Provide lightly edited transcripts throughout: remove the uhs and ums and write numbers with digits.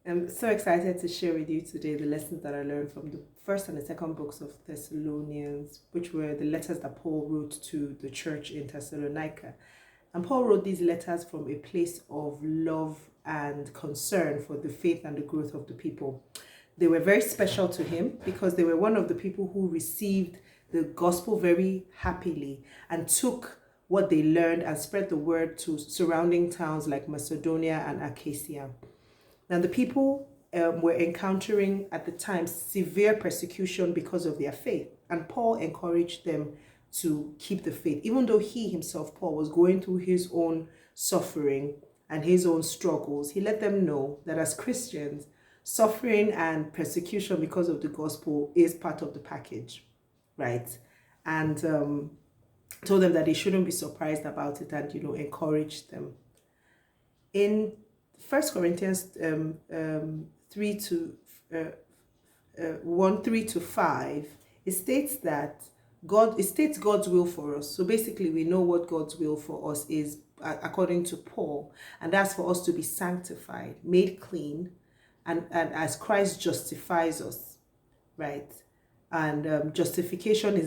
I'm so excited to share with you today the lessons that I learned from the first and the second books of Thessalonians, which were the letters that Paul wrote to the church in Thessalonica. And Paul wrote these letters from a place of love and concern for the faith and the growth of the people. They were very special to him because they were one of the people who received the gospel very happily and took what they learned and spread the word to surrounding towns like Macedonia and Achaia. Now, the people were encountering at the time severe persecution because of their faith, and Paul encouraged them to keep the faith, even though he himself, Paul, was going through his own suffering and his own struggles. He let them know that as Christians, suffering and persecution because of the gospel is part of the package, right? And told them that they shouldn't be surprised about it and, encouraged them. In First Corinthians 3 to 1, 3 to 5, it states that it states God's will for us. So basically, we know what God's will for us is according to Paul, and that's for us to be sanctified, made clean, and as Christ justifies us, right? And justification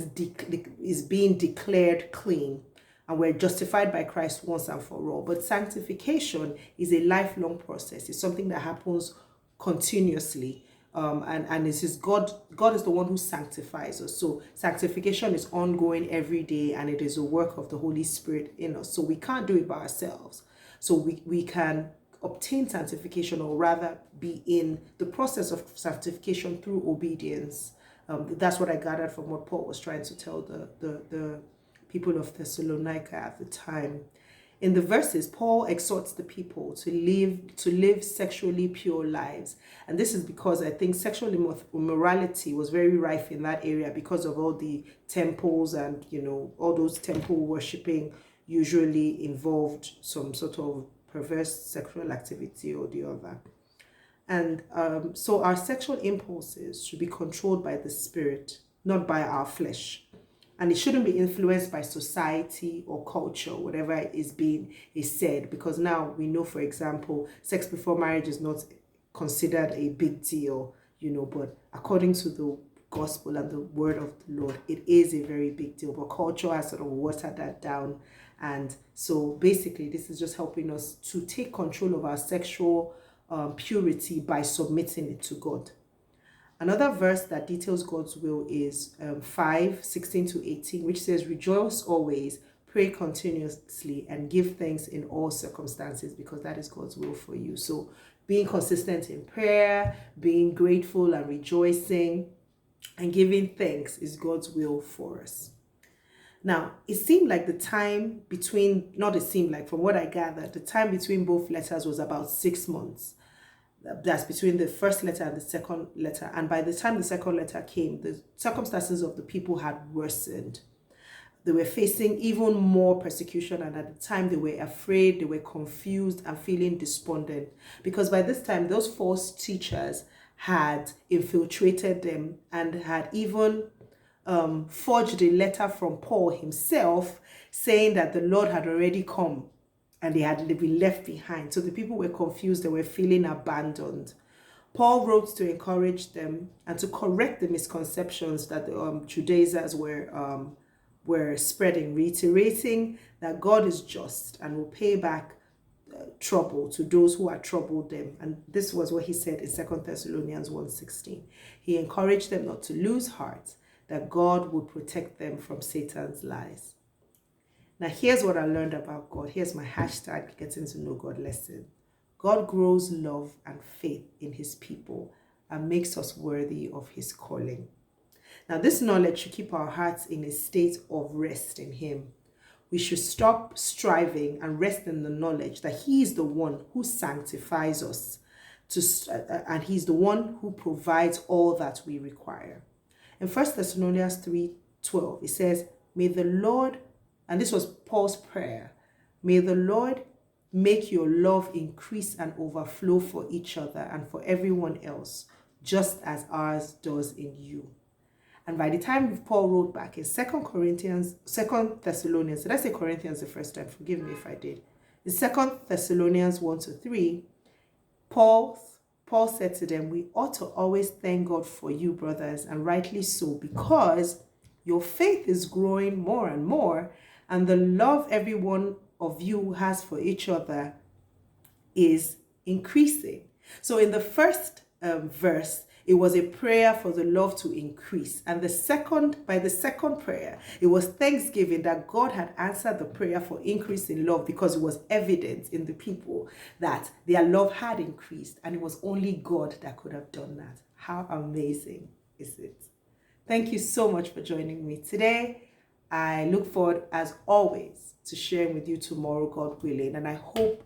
is being declared clean, and we're justified by Christ once and for all. But sanctification is a lifelong process. It's something that happens continuously. And it is God is the one who sanctifies us. So sanctification is ongoing every day, and it is a work of the Holy Spirit in us. So we can't do it by ourselves. So we can obtain sanctification, or rather be in the process of sanctification through obedience. That's what I gathered from what Paul was trying to tell the people of Thessalonica at the time. In the verses, Paul exhorts the people to live sexually pure lives. And this is because I think sexual immorality was very rife in that area because of all the temples, and all those temple worshipping usually involved some sort of perverse sexual activity or the other. And so our sexual impulses should be controlled by the Spirit, not by our flesh. And it shouldn't be influenced by society or culture, whatever is said, because now we know, for example, sex before marriage is not considered a big deal, but according to the gospel and the word of the Lord, it is a very big deal. But culture has sort of watered that down. And so basically, this is just helping us to take control of our sexual purity by submitting it to God. Another verse that details God's will is 5:16 to 18, which says, "Rejoice always, pray continuously, and give thanks in all circumstances," because that is God's will for you. So being consistent in prayer, being grateful and rejoicing, and giving thanks is God's will for us. Now, it seemed like from what I gathered, the time between both letters was about 6 months. That's between the first letter and the second letter. And by the time the second letter came, the circumstances of the people had worsened. They were facing even more persecution, and at the time they were afraid, they were confused and feeling despondent, because by this time those false teachers had infiltrated them and had even forged a letter from Paul himself saying that the Lord had already come and they had been left behind. So the people were confused, they were feeling abandoned. Paul wrote to encourage them and to correct the misconceptions that the Judaizers were spreading, reiterating that God is just and will pay back trouble to those who had troubled them. And this was what he said in 2 Thessalonians 1:16. He encouraged them not to lose heart, that God would protect them from Satan's lies. Now, here's what I learned about God. Here's my hashtag getting to know God lesson. God grows love and faith in his people and makes us worthy of his calling. Now, this knowledge should keep our hearts in a state of rest in him. We should stop striving and rest in the knowledge that he is the one who sanctifies us, and he's the one who provides all that we require. In 1 Thessalonians 3:12, it says, "May the Lord," and this was Paul's prayer, "may the Lord make your love increase and overflow for each other and for everyone else, just as ours does in you." And by the time Paul wrote back in 2 Thessalonians, did I say Corinthians the first time? Forgive me if I did. In 2 Thessalonians 1 to 3, Paul Paul said to them, we ought to always thank God for you, brothers, and rightly so, because your faith is growing more and more, and the love every one of you has for each other is increasing. So in the first verse, it was a prayer for the love to increase. And by the second prayer, it was thanksgiving that God had answered the prayer for increase in love, because it was evident in the people that their love had increased, and it was only God that could have done that. How amazing is it? Thank you so much for joining me today. I look forward, as always, to sharing with you tomorrow, God willing. And I hope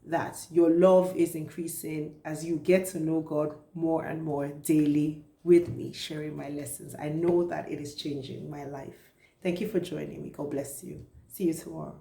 that your love is increasing as you get to know God more and more daily with me, sharing my lessons. I know that it is changing my life. Thank you for joining me. God bless you. See you tomorrow.